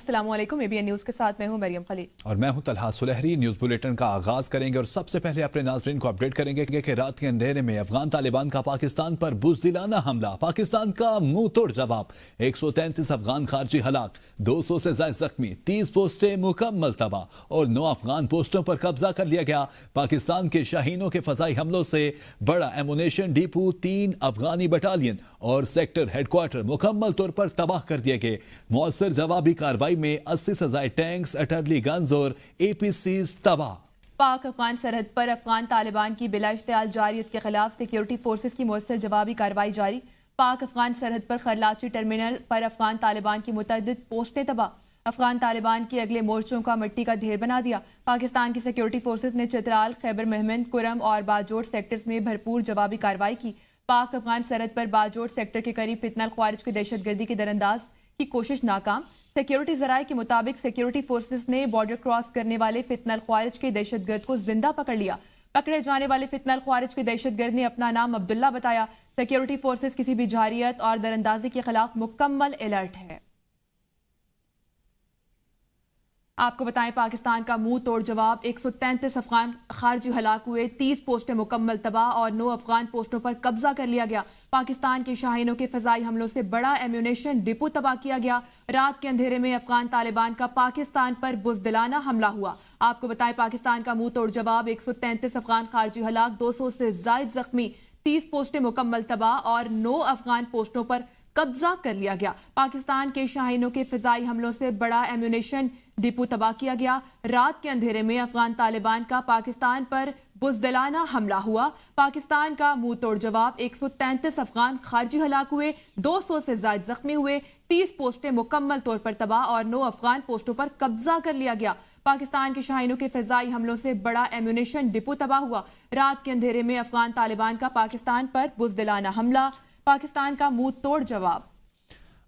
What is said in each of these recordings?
अस्सलाम वालेकुम। ABN news के साथ मैं हूं मरियम खलील और मैं हूं तलहा सुलहरी। न्यूज़ बुलेटिन का आगाज करेंगे और सबसे पहले अपने नाज़रीन को अपडेट करेंगे कि रात के अंधेरे में अफगान तालिबान का पाकिस्तान पर बुज़दिलाना हमला, पाकिस्तान का मुंह तोड़ जवाब। 133 अफगान खारजी हलाक, 200 से ज्यादा जख्मी, 30 पोस्टें मुकम्मल तबाह और 9 अफगान पोस्टों पर कब्जा कर लिया गया। पाकिस्तान के शाहीनों के फजाई हमलों से बड़ा एमुनेशन डिपो, 3 अफगानी बटालियन और सेक्टर हेडक्वार्टर मुकम्मल तौर पर तबाह कर दिए गए। मौसर जवाबी कार्रवाई में 80 से ज्यादा टैंक्स, अटर्ली गन्स और APCs तबाह। पाक अफगान सरहद पर अफगान तालिबान की बिला इश्तियाल जारियत के खिलाफ सिक्योरिटी फोर्सेस की मौसर जवाबी कार्रवाई जारी। पाक अफगान सरहद पर खरलाची टर्मिनल पर अफगान तालिबान की मुतअद्दिद पोस्टें तबाह। अफगान तालिबान के अगले मोर्चों का मिट्टी का ढेर बना दिया। पाकिस्तान की सिक्योरिटी फोर्सेस ने चित्राल, खैबर महमद, कुरम और बाजोड़ सेक्टर्स में भरपूर जवाबी कार्रवाई की। पाक अफगान सरहद पर बाजोड़ सेक्टर के करीब फितनल ख्वारिज की दहशतगर्दी के दरअंदाज की कोशिश नाकाम। सिक्योरिटी जराये के मुताबिक सिक्योरिटी फोर्सेस ने बॉर्डर क्रॉस करने वाले फितनल ख्वारिज के दहशतगर्द को जिंदा पकड़ लिया। पकड़े जाने वाले फितनल ख्वारिज के दहशतगर्द ने अपना नाम अब्दुल्ला बताया। सिक्योरिटी फोर्सेस किसी भी जारियत और दरअंदाजी के खिलाफ मुकम्मल अलर्ट है। आपको बताएं, पाकिस्तान का मुंह तोड़ जवाब। 133 अफगान खारजी हलाक हुए, 30 पोस्टें मुकम्मल तबाह और 9 अफगान पोस्टों पर कब्जा कर लिया गया। पाकिस्तान के शाहीनों के फजाई हमलों से बड़ा एम्यूनेशन डिपो तबाह किया गया। रात के अंधेरे में अफगान तालिबान का पाकिस्तान पर बुज़दिलाना हमला हुआ। आपको बताएं, पाकिस्तान का मुंह तोड़ जवाब। 133 अफगान खारजी हलाक, 200 से जायद जख्मी, 30 पोस्टें मुकम्मल तबाह और 9 अफगान पोस्टों पर कब्जा कर लिया गया। पाकिस्तान के शाहीनों के फिजाई हमलों से बड़ा एम्यूनेशन डिपो तबाह किया गया। रात के अंधेरे में अफगान तालिबान का पाकिस्तान पर बुज़दिलाना हमला हुआ। पाकिस्तान का मुंह तोड़ जवाब। 133 अफगान खारजी हलाक हुए, 200 से ज्यादा जख्मी हुए, 30 पोस्टें मुकम्मल तौर पर तबाह और 9 अफगान पोस्टों पर कब्जा कर लिया गया। पाकिस्तान के शाहीनों के फिजाई हमलों से बड़ा एम्यूनेशन डिपो तबाह हुआ। रात के अंधेरे में अफगान तालिबान का पाकिस्तान पर बुज़दिलाना हमला, पाकिस्तान का मुंह तोड़ जवाब।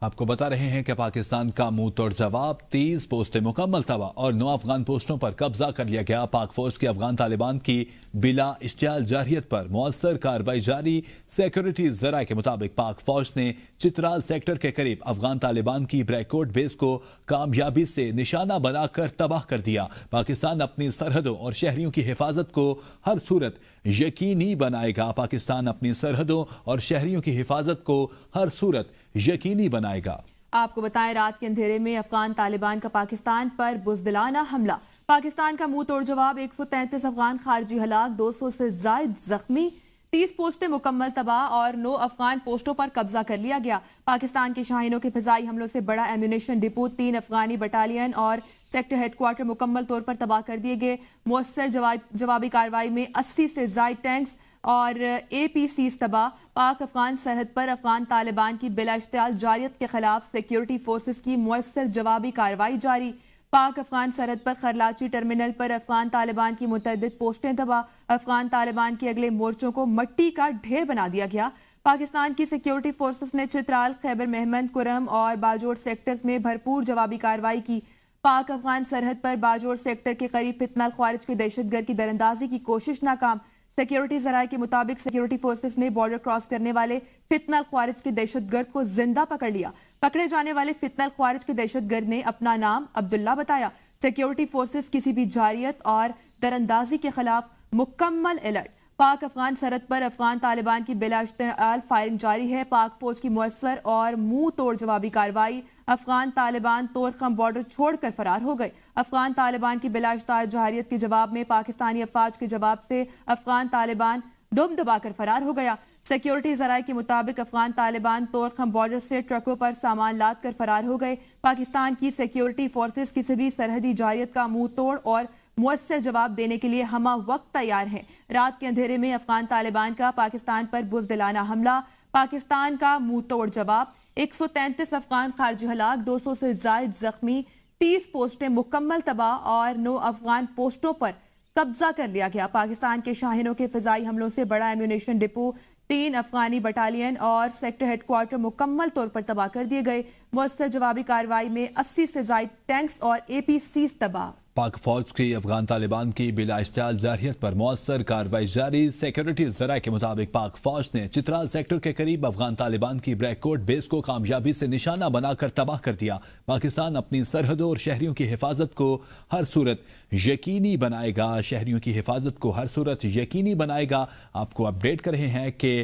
आपको बता रहे हैं कि पाकिस्तान का मुंह तोड़ जवाब, 30 पोस्टें मुकम्मल तबाह और 9 अफगान पोस्टों पर कब्जा कर लिया गया। पाक फौज की अफगान तालिबान की बिला इश्तियाल जारियत पर मौसर कार्रवाई जारी। सिक्योरिटी जराये के मुताबिक पाक फौज ने चित्राल सेक्टर के करीब अफगान तालिबान की ब्रैकआउट बेस को कामयाबी से निशाना बनाकर तबाह कर दिया। पाकिस्तान अपनी सरहदों और शहरियों की हिफाजत को हर सूरत यकीनी बनाएगा। पाकिस्तान अपनी सरहदों और शहरियों की हिफाजत को हर सूरत यकीनी बनाएगा। आपको बताएं, रात के अंधेरे में अफगान तालिबान का पाकिस्तान पर बुज़दिलाना हमला। पाकिस्तान का मुंह तोड़ जवाब। 133 अफगान खारजी हलाक, 200 से जायद जख्मी, 30 पोस्टें मुकम्मल तबाह और 9 अफगान पोस्टों पर कब्जा कर लिया गया। पाकिस्तान के शाहीनों के फिजाई हमलों से बड़ा एम्यूनेशन डिपो, 3 अफगानी बटालियन और सेक्टर हेडक्वार्टर मुकम्मल तौर पर तबाह कर दिए गए। मौसर जवाबी कार्रवाई में 80 से ज्यादा टैंक्स और APCs तबाह। पाक अफगान सरहद पर अफगान तालिबान की बिला इश्तियाल जारियत के खिलाफ सिक्योरिटी फोर्सेस की मौसर जवाबी कार्रवाई जारी। पाक अफगान सरहद पर खरलाची टर्मिनल पर अफगान तालिबान की मुतअद्दिद पोस्टें तबाह। अफगान तालिबान के अगले मोर्चों को मट्टी का ढेर बना दिया गया। पाकिस्तान की सिक्योरिटी फोर्सेस ने चित्राल, खैबर महमद, कुरम और बाजोड़ सेक्टर्स में भरपूर जवाबी कार्रवाई की। पाक अफगान सरहद पर बाजोड़ सेक्टर के करीब फितनल ख्वारिज की दहशतगर्द की दरअंदाजी की कोशिश नाकाम। सिक्योरिटी जराये के मुताबिक सिक्योरिटी फोर्सेस ने बॉर्डर क्रॉस करने वाले फितनल ख्वारिज के दहशतगर्द को जिंदा पकड़ लिया। पकड़े जाने वाले फितनल ख्वारिज के दहशतगर्द ने अपना नाम अब्दुल्ला बताया। सिक्योरिटी फोर्सेस किसी भी जारियत और दरअंदाजी के खिलाफ मुकम्मल अलर्ट। पाक अफगान सरहद पर अफगान तालिबान की बिला इश्तियाल फायरिंग जारी है। पाक फौज की मौसर और मुंह तोड़ जवाबी कार्रवाई। अफगान तालिबान तोरखम बॉर्डर छोड़कर फरार हो गए। अफगान तालिबान की बिला इश्तियाल जारियत के जवाब में पाकिस्तानी अफवाज के जवाब से अफगान तालिबान दुम दबाकर फरार हो गया। सिक्योरिटी जराये के मुताबिक अफगान तालिबान तोरखम बॉर्डर से ट्रकों पर सामान लाद कर फरार हो गए। पाकिस्तान की सिक्योरिटी फोर्सेस किसी भी सरहदी जारियत का मुंह तोड़ और मुअस्सर जवाब देने के लिए हमा वक्त तैयार हैं। रात के अंधेरे में अफगान तालिबान का पाकिस्तान पर बुज़दिलाना हमला, पाकिस्तान का मुंह तोड़ जवाब। 133 अफगान खारजी हलाक, 200 से जायद जख्मी, 30 पोस्टें मुकम्मल तबाह और 9 अफगान पोस्टों पर कब्जा कर लिया गया। पाकिस्तान के शाहीनों के फिजाई हमलों से बड़ा एम्यूनेशन डिपो, 3 अफगानी बटालियन और सेक्टर हेडक्वार्टर मुकम्मल तौर पर तबाह कर दिए गए। मुअस्सर जवाबी कार्रवाई में 80 से ज्यादा टैंक्स और APCs तबाह। पाक फौज की अफगान तालिबान की बिला इश्तियाल जारहियत पर मौसर कार्रवाई जारी। सिक्योरिटी ज़राए के मुताबिक पाक फौज ने चित्राल सेक्टर के करीब अफगान तालिबान की ब्रैककोट बेस को कामयाबी से निशाना बनाकर तबाह कर दिया। पाकिस्तान अपनी सरहदों और शहरियों की हिफाजत को हर सूरत यकीनी बनाएगा। शहरियों की हिफाजत को हर सूरत यकीनी बनाएगा। आपको अपडेट कर रहे हैं कि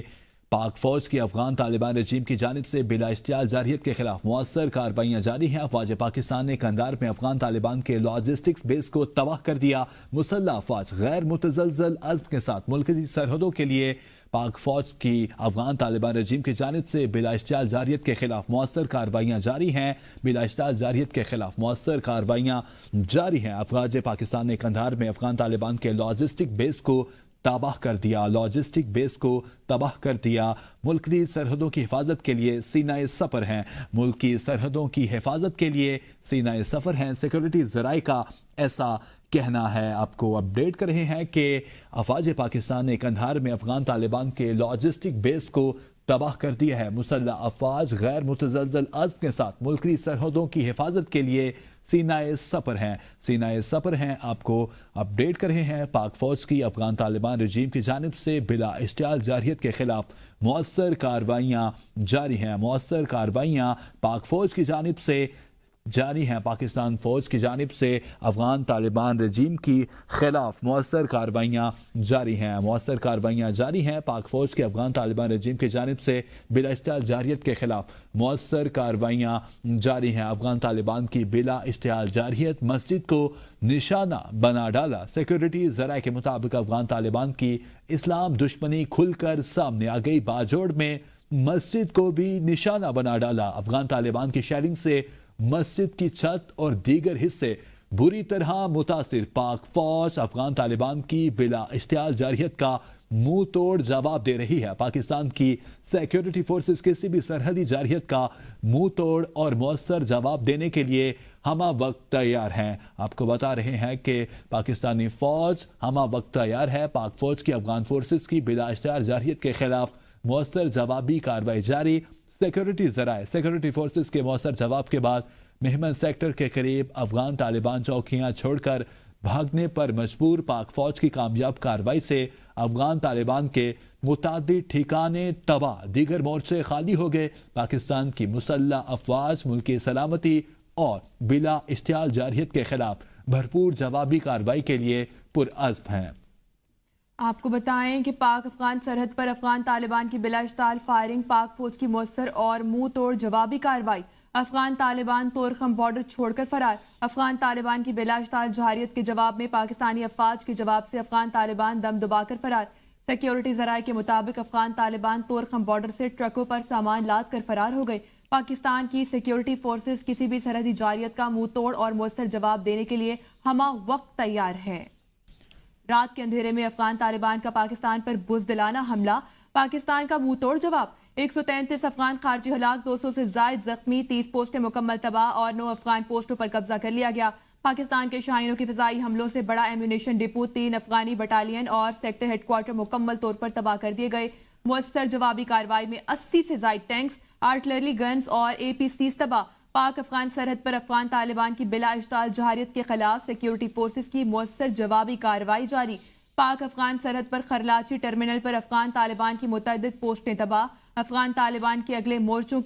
पाक फौज की अफगान तालिबान रजीम की जानिब से बिला इश्तियाल जारहियत के खिलाफ मौसर कार्रवाइयाँ जारी हैं। अफवाज पाकिस्तान ने कंधार में अफगान तालिबान के लॉजिस्टिक्स बेस को तबाह कर दिया। मुसल्लह अफवाज गैर मुतज़लज़ल अज़्म के साथ मुल्क की सरहदों के लिए पाक फौज की अफगान तालिबान रजीम की जानिब से बिला इश्तियाल जारहियत के खिलाफ मौसर कार्रवाइयाँ जारी हैं। बिला इश्तियाल जारहियत के खिलाफ मौसर कार्रवाइयाँ जारी हैं। अफवाज पाकिस्तान ने कंधार में अफगान तालिबान के लॉजिस्टिक बेस को तबाह कर दिया। लॉजिस्टिक बेस को तबाह कर दिया। मुल्क की सरहदों की हिफाजत के लिए सीनाए सफर हैं। मुल्क की सरहदों की हिफाजत के लिए सीनाए सफर हैं। सिक्योरिटी ज़राए का ऐसा कहना है। आपको अपडेट कर रहे हैं कि अफवाज पाकिस्तान ने कंधार में अफगान तालिबान के लॉजिस्टिक बेस को तबाह कर दिया है। मुसल्लह अफवाज गैर मुतज़लज़ल अज़्म के साथ मुल्क की सरहदों की हिफाजत के लिए सीनाए सफर हैं। सीनाए सफर हैं। आपको अपडेट कर रहे हैं। पाक फौज की अफगान तालिबान रजीम की जानिब से बिला इश्तियाल जारहियत के खिलाफ मौसर कार्रवाइयाँ जारी हैं। मौसर कार्रवाइयाँ पाक फौज की जानिब से जारी हैं। पाकिस्तान फौज की जानिब से अफगान तालिबान रजीम की खिलाफ मौसर कार्रवाइयाँ जारी हैं। मौसर कार्रवाइयाँ जारी हैं। पाक फौज के अफगान तालिबान रजीम की जानिब से बिला इश्तियाल जारहियत के खिलाफ मौसर कार्रवाइयाँ जारी हैं। अफगान तालिबान की बिला इश्तियाल जारहियत मस्जिद को निशाना बना डाला। सिक्योरिटी ज़राए के मुताबिक अफगान तालिबान की इस्लाम दुश्मनी खुलकर सामने आ गई। बाजोड़ में मस्जिद को भी निशाना बना डाला। अफगान तालिबान की शेयरिंग से मस्जिद की छत और दीगर हिस्से बुरी तरह मुतासिर। पाक फौज अफगान तालिबान की बिला इश्तियाल जारहियत का मुंह तोड़ जवाब दे रही है। पाकिस्तान की सिक्योरिटी फोर्सेस किसी भी सरहदी जारहियत का मुंह तोड़ और मौसर जवाब देने के लिए हमा वक्त तैयार हैं। आपको बता रहे हैं कि पाकिस्तानी फौज हमा वक्त तैयार है। पाक फौज की अफगान फोर्सेस की बिला इश्तियाल जारहियत के खिलाफ मौसर जवाबी कार्रवाई जारी। सिक्योरिटी ज़राए सिक्योरिटी फोर्सेस के मौसर जवाब के बाद मेहमन सेक्टर के करीब अफगान तालिबान चौकियां छोड़कर भागने पर मजबूर। पाक फौज की कामयाब कार्रवाई से अफगान तालिबान के मुतादिद ठिकाने तबाह, दीगर मोर्चे खाली हो गए। पाकिस्तान की मुसल्लह अफवाज मुल्क की सलामती और बिला इश्तियाल जारहियत के खिलाफ भरपूर जवाबी कार्रवाई के लिए पुरअज़्म हैं। आपको बताएं कि पाक अफगान सरहद पर अफगान तालिबान की बिला इश्तियाल फायरिंग, पाक फौज की मौसर और मुंह तोड़ जवाबी कार्रवाई। अफगान तालिबान तोरखम बॉर्डर छोड़कर फरार। अफगान तालिबान की बिला इश्तियाल जारहियत के जवाब में पाकिस्तानी अफवाज के जवाब से अफगान तालिबान दम दबाकर फरार। सिक्योरिटी ज़राए के मुताबिक अफगान तालिबान तोरखम बॉर्डर से ट्रकों पर सामान लाद कर फरार हो गए। पाकिस्तान की सिक्योरिटी फोर्सेस किसी भी सरहदी जारहियत का मुंह तोड़ और मौसर जवाब देने के लिए हमा वक्त तैयार है। रात के अंधेरे में अफगान तालिबान का पाकिस्तान पर बुज़दिलाना हमला, पाकिस्तान का मुंह तोड़ जवाब। 133 अफगान खारजी हलाक, 200 से जायद जख्मी, 30 पोस्टें मुकम्मल तबाह और 9 अफगान पोस्टों पर कब्जा कर लिया गया। पाकिस्तान के शाहीनों की फिजाई हमलों से बड़ा एम्यूनेशन डिपो, 3 अफगानी बटालियन और सेक्टर हेडक्वार्टर मुकम्मल तौर पर तबाह कर दिए गए। मुअस्सर जवाबी कार्रवाई में 80 से जायद टैंक्स, आर्टिलरी गन्स और APCs तबाह। पाक अफगान सरहद पर अफगान तालिबान की बिला इश्तियाल जारहियत के खिलाफ सिक्योरिटी फोर्सेस की मुअस्सर जवाबी कार्रवाई जारी। पाक अफगान सरहद पर खरलाची टर्मिनल पर अफगान तालिबान की मुतअद्दिद पोस्टें तबाह। अफगान तालिबान के अगले मोर्चों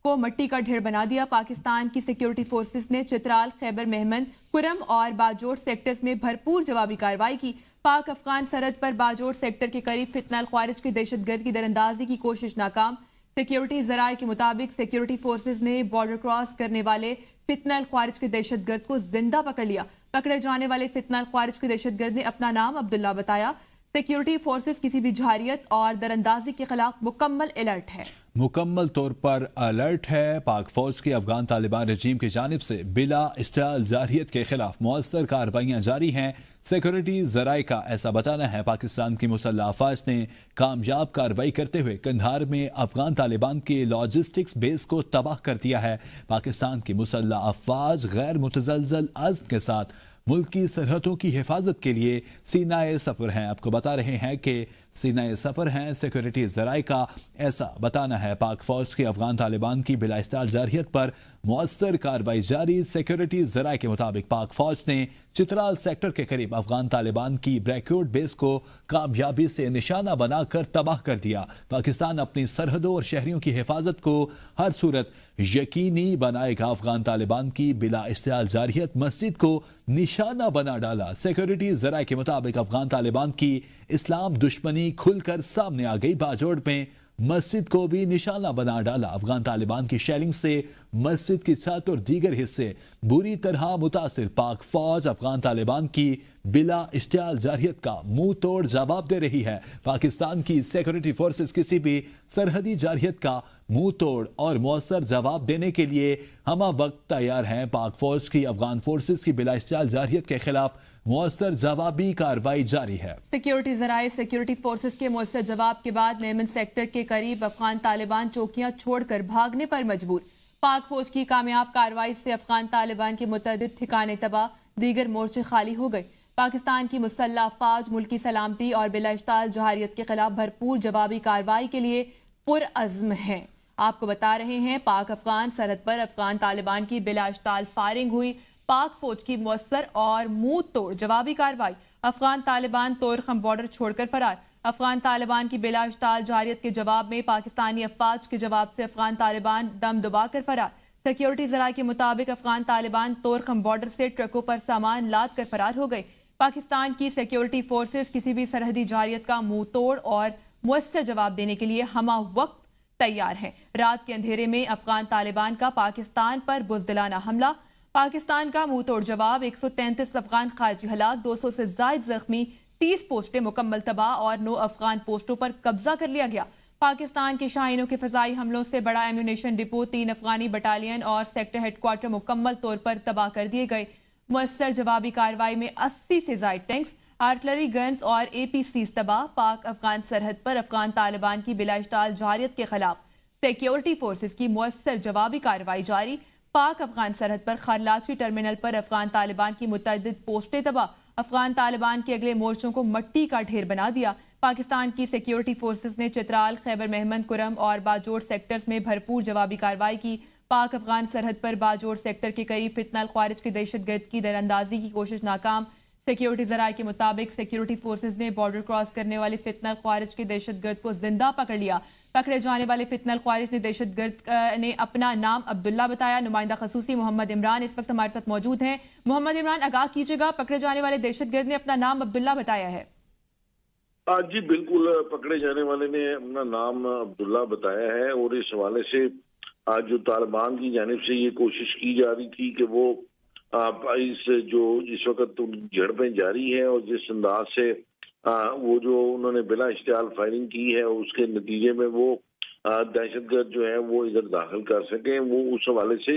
को मट्टी का ढेर बना दिया। पाकिस्तान की सिक्योरिटी फोर्सेस ने चित्राल, खैबर मेहमन, कुरम और बाजोड़ सेक्टर्स में भरपूर जवाबी कार्रवाई की। पाक अफगान सरहद पर बाजोड़ सेक्टर के करीब फितना ख्वारिज की दहशतगर्द की दरअंदाजी की कोशिश नाकाम। सिक्योरिटी ज़राए के मुताबिक सिक्योरिटी फोर्सेस ने बॉर्डर क्रॉस करने वाले फितना ख्वारिज के दहशतगर्द को जिंदा पकड़ लिया। पकड़े जाने वाले फितना ख्वारिज के दहशतगर्द ने अपना नाम अब्दुल्ला बताया। सिक्योरिटी फोर्सेस किसी भी जारियत और दरअंदाजी के खिलाफ मुकम्मल अलर्ट है। मुकम्मल तौर पर अलर्ट है। पाक फौज की अफगान तालिबान रजीम की जानिब से बिला इश्तियाल जारहियत के खिलाफ मौसर कार्रवाइयाँ जारी हैं। सिक्योरिटी ज़राए का ऐसा बताना है। पाकिस्तान की मुसल्लह अफवाज ने कामयाब कार्रवाई करते हुए कंधार में अफगान तालिबान के लॉजिस्टिक्स बेस को तबाह कर दिया है। पाकिस्तान की मुसल्लह अफवाज गैर मुतज़लज़ल अज़्म के साथ मुल्क की सरहदों की हिफाजत के लिए सीनाए सफर हैं। आपको बता रहे हैं कि सीना सफर हैं सिक्योरिटी जराये का। ऐसा बताना है पाक फौज की अफगान तालिबान की बिलाइस्ताल जारहियत पर मुअस्सर कार्रवाई जारी। सिक्योरिटी जराये के मुताबिक पाक फौज ने चित्राल सेक्टर के करीब अफगान तालिबान की ब्रैक्योट बेस को कामयाबी से निशाना बनाकर तबाह कर दिया। पाकिस्तान अपनी सरहदों और शहरियों की हिफाजत को हर सूरत यकीनी बनाएगा। अफगान तालिबान की बिलाइस्ताल जारहियत मस्जिद को निशाना बना डाला। सिक्योरिटी जराये के मुताबिक अफगान तालिबान की इस्लाम दुश्मनी खुलकर सामने आ गई। बाजोड़ में मस्जिद को भी निशाना बना डाला। अफगान तालिबान की शेलिंग से मस्जिद की छत और दीगर हिस्से बुरी तरह मुतासिर। पाक फौज अफगान तालिबान की बिला इश्तियाल जारहियत का मुंह तोड़ जवाब दे रही है। पाकिस्तान की सिक्योरिटी फोर्सेस किसी भी सरहदी जारहियत का मुंह तोड़ और मौसर जवाब देने के लिए हमा वक्त तैयार हैं। पाक फौज की अफगान फोर्सेस की बिला इश्तियाल जारहियत के खिलाफ मौसर जवाबी कार्रवाई जारी है। सिक्योरिटी जराये सिक्योरिटी फोर्सेस के मौसर जवाब के बाद मेमन सेक्टर के करीब अफगान तालिबान चौकियां छोड़कर भागने पर मजबूर। पाक फौज की कामयाब कार्रवाई से अफगान तालिबान के मुतअद्दिद ठिकाने तबाह, दीगर मोर्चे खाली हो गए। पाकिस्तान की मुसल्लह अफवाज मुल्की सलामती और बिलाइश्ताल जहारियत के खिलाफ भरपूर जवाबी कार्रवाई के लिए पुरअज़्म है। आपको बता रहे हैं पाक अफगान सरहद पर अफगान तालिबान की बिलाइश्ताल फायरिंग हुई। पाक फौज की मुअस्सर और मुंह तोड़ जवाबी कार्रवाई। अफगान तालिबान तोरखम बॉर्डर छोड़कर फरार। अफगान तालिबान की बिलाइश्ताल जारियत के जवाब में पाकिस्तानी अफवाज के जवाब से अफगान तालिबान दम दबाकर फरार। सिक्योरिटी जराये के मुताबिक अफगान तालिबान तोरखम बॉर्डर से ट्रकों पर सामान लाद कर फरार हो गए। पाकिस्तान की सिक्योरिटी फोर्सेस किसी भी सरहदी जारियत का मुंह तोड़ और मुअस्सर जवाब देने के लिए हमा वक्त तैयार है। रात के अंधेरे में अफगान तालिबान का पाकिस्तान पर बुज़दिलाना हमला। पाकिस्तान का मुंह तोड़ जवाब। 133 अफगान खारजी हलाक, 200 से जायद जख्मी, 30 पोस्टें मुकम्मल तबाह और 9 अफगान पोस्टों पर कब्जा कर लिया गया। पाकिस्तान के शाहीनों के फजाई हमलों से बड़ा एम्यूनेशन डिपो, 3 अफगानी बटालियन और सेक्टर हेडक्वार्टर मुकम्मल तौर पर तबाह कर दिए गए। मुअस्सर जवाबी कार्रवाई में 80 से जायद टैंक्स, आर्टिलरी गन्स और APCs तबाह। पाक अफगान सरहद पर अफगान तालिबान की बिलाइश्ताल जारियत के खिलाफ सिक्योरिटी फोर्सेस की मुअस्सर जवाबी कार्रवाई जारी। पाक अफगान सरहद पर खरलाची टर्मिनल पर अफगान तालिबान की मुतअद्दिद पोस्टें तबाह। अफगान तालिबान के अगले मोर्चों को मट्टी का ढेर बना दिया। पाकिस्तान की सिक्योरिटी फोर्सेस ने चित्राल, खैबर महमद कुरम और बाजोड़ सेक्टर्स में भरपूर जवाबी कार्रवाई की। पाक अफगान सरहद पर बाजोड़ सेक्टर के करीब फितना ख्वारिज की दहशतगर्द की दरअंदाजी की कोशिश नाकाम। सिक्योरिटी जराये के मुताबिक सिक्योरिटी फोर्सेस ने बॉर्डर क्रॉस करने वाले फितना ख्वारिज के दहशतगर्द को जिंदा पकड़ लिया। पकड़े जाने वाले फितना ख्वारिज ने दहशतगर्द ने अपना नाम अब्दुल्ला बताया। नुमाइंदा खसूसी मोहम्मद इमरान इस वक्त हमारे साथ मौजूद हैं। मोहम्मद इमरान, आगाह कीजिएगा, पकड़े जाने वाले दहशतगर्द ने अपना नाम अब्दुल्ला बताया है। जी बिल्कुल, पकड़े जाने वाले ने अपना नाम अब्दुल्ला बताया है और इस हवाले से आज जो तालिबान की जानिब से ये कोशिश की जा रही थी कि वो इस वक्त झड़पें जारी है और जिस अंदाज से वो जो उन्होंने बिला इश्तियाल फायरिंग की है उसके नतीजे में वो दहशतगर्द जो है वो इधर दाखिल कर सके, वो उस हवाले से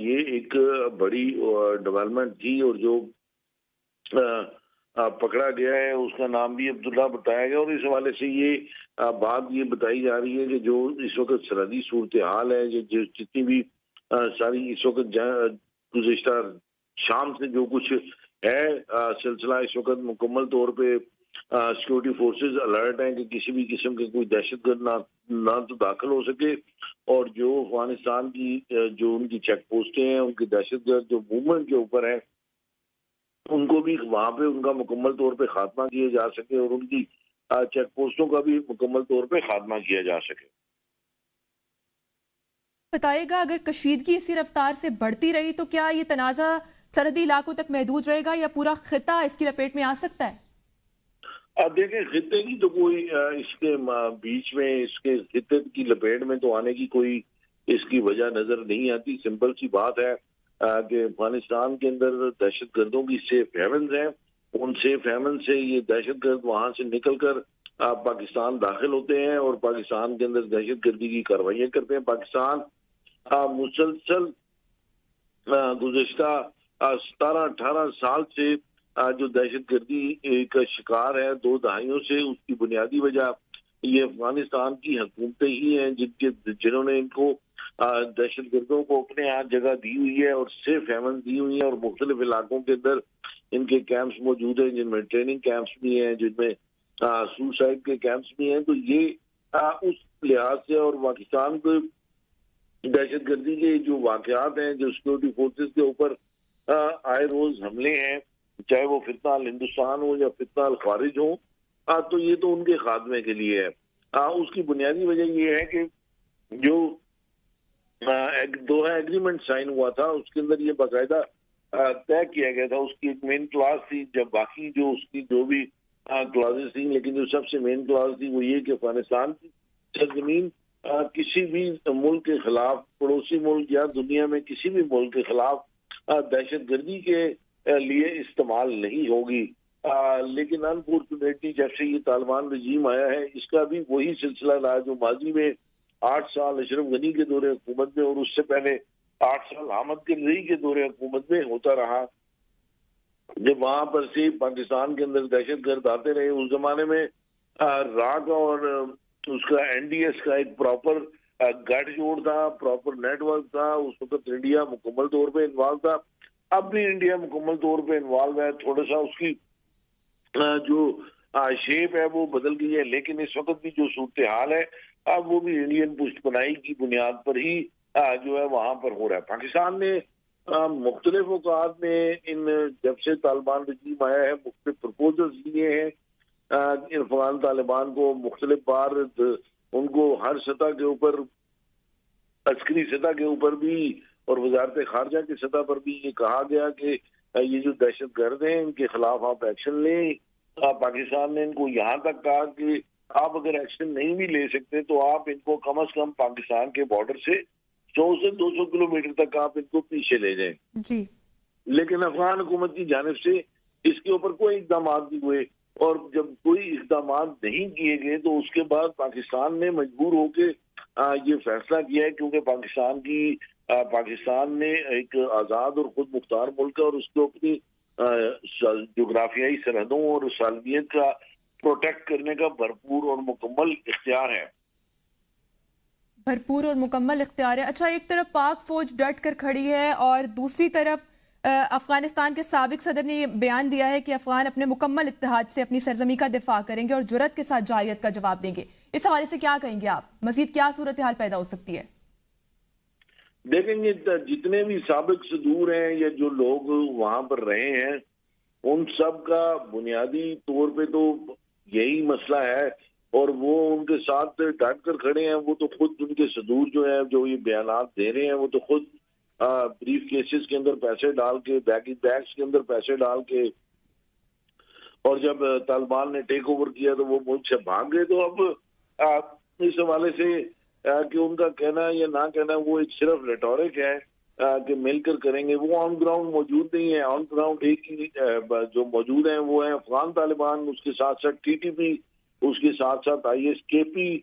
ये एक बड़ी डेवलपमेंट थी। और जो पकड़ा गया है उसका नाम भी अब्दुल्ला बताया गया और इस हवाले से ये बात ये बताई जा रही है कि जो इस वक्त सरहदी सूरत हाल है, जो जितनी भी सारी इस वक्त गुज़िश्ता शाम से जो कुछ है सिलसिला, इस वक्त मुकम्मल तौर पे सिक्योरिटी फोर्सेस अलर्ट हैं कि किसी भी किस्म के कोई दहशतगर्द ना तो दाखिल हो सके और जो अफगानिस्तान की जो उनकी चेक पोस्टें हैं, उनकी दहशतगर्द जो मूवमेंट के ऊपर है, उनको भी वहाँ पे उनका मुकम्मल तौर पे खात्मा किया जा सके और उनकी चेक पोस्टों का भी मुकम्मल तौर पे खात्मा किया जा सके। बताइएगा, अगर कशीदगी इसी रफ्तार से बढ़ती रही तो क्या ये तनाज़ा सरहदी इलाकों तक महदूद रहेगा या पूरा खिता इसकी लपेट में आ सकता है? अब देखें, खिते की तो कोई इसके बीच में, इसके खिते की लपेट में तो आने की कोई इसकी वजह नजर नहीं आती। सिंपल सी बात है कि अफगानिस्तान के अंदर दहशतगर्दों की सेफ हेवन्स हैं, उन सेफ हेवन से ये दहशतगर्द वहां से निकलकर पाकिस्तान दाखिल होते हैं और पाकिस्तान के अंदर दहशतगर्दी की कार्रवाइयां करते हैं। पाकिस्तान मुसलसल गुज़श्ता 17-18 साल से जो दहशतगर्दी का शिकार है, 2 दहाइयों से, उसकी बुनियादी वजह ये अफगानिस्तान की हुकूमतें ही हैं जिन्होंने इनको दहशतगर्दों को अपने यहाँ जगह दी हुई है और सेफ हेवन दी हुई है और मुख्तलिफ इलाकों के अंदर इनके कैंप्स मौजूद हैं, जिनमें ट्रेनिंग कैंप्स भी हैं, जिनमें سوسائڈ کے کیمپس بھی ہیں. تو یہ اس لحاظ سے اور پاکستان کو دہشت گردی کے جو واقعات ہیں جو سیکورٹی فورسز کے اوپر آئے روز حملے ہیں, چاہے وہ فتنہ ہندوستان ہو یا فتنہ الخارج ہو, تو یہ تو ان کے خاتمے کے لیے ہے. اس کی بنیادی وجہ یہ ہے کہ جو دوحہ ایگریمنٹ سائن ہوا تھا اس کے اندر یہ باقاعدہ طے کیا گیا تھا, اس کی ایک مین کلاس تھی, جب باقی جو اس کی جو بھی کلازز تھیں, لیکن جو سب سے مین کلاس تھی وہ یہ کہ افغانستان کی سرزمین کسی بھی ملک کے خلاف, پڑوسی ملک یا دنیا میں کسی بھی ملک کے خلاف دہشت گردی کے لیے استعمال نہیں ہوگی. لیکن انفارچونیٹلی جب سے یہ طالبان رجیم آیا ہے اس کا بھی وہی سلسلہ رہا جو ماضی میں 8 سال اشرف غنی کے دور حکومت میں اور اس سے پہلے 8 سال احمد کرزئی کے دور حکومت میں ہوتا رہا. جب وہاں پر سے پاکستان کے اندر دہشت گرد آتے رہے, اس زمانے میں راک اور اس کا این ڈی ایس کا ایک پراپر گٹھ جوڑ تھا, پراپر نیٹ ورک تھا. اس وقت انڈیا مکمل طور پہ انوالو تھا, اب بھی انڈیا مکمل طور پہ انوالو ہے. تھوڑا سا اس کی جو شیپ ہے وہ بدل گئی ہے, لیکن اس وقت بھی جو صورتحال ہے اب وہ بھی انڈین پشت پناہی کی بنیاد پر ہی جو ہے وہاں پر ہو رہا ہے. پاکستان نے مختلف اوقات میں جب سے طالبان رجیم آیا ہے مختلف پرپوزلز دیے ہیں افغان طالبان کو, مختلف بار ان کو ہر سطح کے اوپر, عسکری سطح کے اوپر بھی اور وزارت خارجہ کی سطح پر بھی یہ کہا گیا کہ یہ جو دہشت گرد ہیں ان کے خلاف آپ ایکشن لیں. پاکستان نے ان کو یہاں تک کہا کہ آپ اگر ایکشن نہیں بھی لے سکتے تو آپ ان کو کم از کم پاکستان کے بارڈر سے 100 سے 200 کلومیٹر تک آپ ان کو پیچھے لے جائیں. جی لیکن افغان حکومت کی جانب سے اس کے اوپر کوئی اقدامات نہیں ہوئے, اور جب کوئی اقدامات نہیں کیے گئے تو اس کے بعد پاکستان نے مجبور ہو کے یہ فیصلہ کیا ہے, کیونکہ پاکستان نے ایک آزاد اور خود مختار ملک ہے اور اس کو اپنی جغرافیائی سرحدوں اور سالمیت کا پروٹیکٹ کرنے کا بھرپور اور مکمل اختیار ہے. بھرپور اور مکمل اختیار ہے. اچھا, ایک طرف پاک فوج ڈٹ کر کھڑی ہے اور دوسری طرف افغانستان کے سابق صدر نے یہ بیان دیا ہے کہ افغان اپنے مکمل اتحاد سے اپنی سرزمین کا دفاع کریں گے اور جرأت کے ساتھ جارحیت کا جواب دیں گے. اس حوالے سے کیا کہیں گے آپ؟ مزید کیا صورتحال پیدا ہو سکتی ہے؟ دیکھیں گے جتنے بھی سابق صدور ہیں یا جو لوگ وہاں پر رہے ہیں ان سب کا بنیادی طور پہ تو یہی مسئلہ ہے, اور وہ ان کے ساتھ ڈٹ کر کھڑے ہیں. وہ تو خود ان کے صدور جو ہیں جو یہ بیانات دے رہے ہیں وہ تو خود بریف کیسز کے اندر پیسے ڈال کے, بیگس کے اندر پیسے ڈال کے, اور جب طالبان نے ٹیک اوور کیا تو وہ ملک سے بھاگ گئے. تو اب اس حوالے سے کہ ان کا کہنا یا نہ کہنا وہ ایک صرف ریٹورک ہے کہ مل کر کریں گے, وہ آن گراؤنڈ موجود نہیں ہے. آن گراؤنڈ ایک ہی جو موجود ہیں وہ ہیں افغان طالبان, اس کے ساتھ ساتھ ٹی ٹی پی, اس کے ساتھ ساتھ آئی ایس کے پی,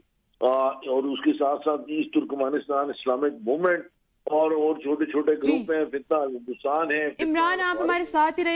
اور اس کے ساتھ ساتھ ایسٹ ترکمانستان اسلامک موومنٹ, اور چھوٹے چھوٹے گروپ ہیں, فتنہ ہندوستان ہے. عمران, آپ ہمارے ساتھ ہی رہے.